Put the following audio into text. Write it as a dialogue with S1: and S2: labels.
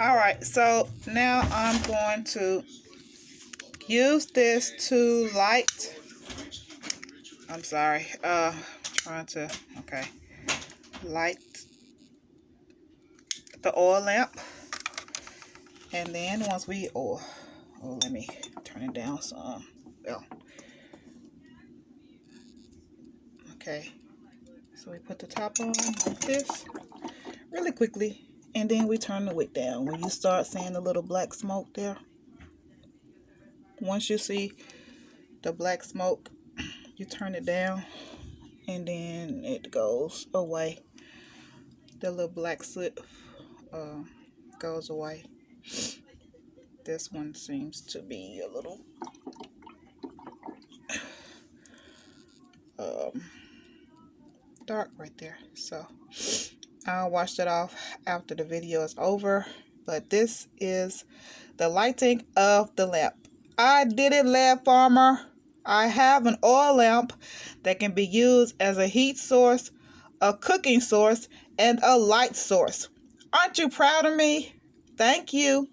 S1: All right, so now I'm going to use this to light. I'm sorry. Trying to light the oil lamp, and then once we let me turn it down some. Well, okay. So we put the top on like this really quickly, and then we turn the wick down. When you start seeing the little black smoke there, once you see the black smoke, you turn it down, and then it goes away. The little black soot goes away. This one seems to be a little dark right there, so I'll wash that off after the video is over. But this is the lighting of the lamp. I did it, Leadfarmer. I have an oil lamp that can be used as a heat source, a cooking source, and a light source. Aren't you proud of me? Thank you.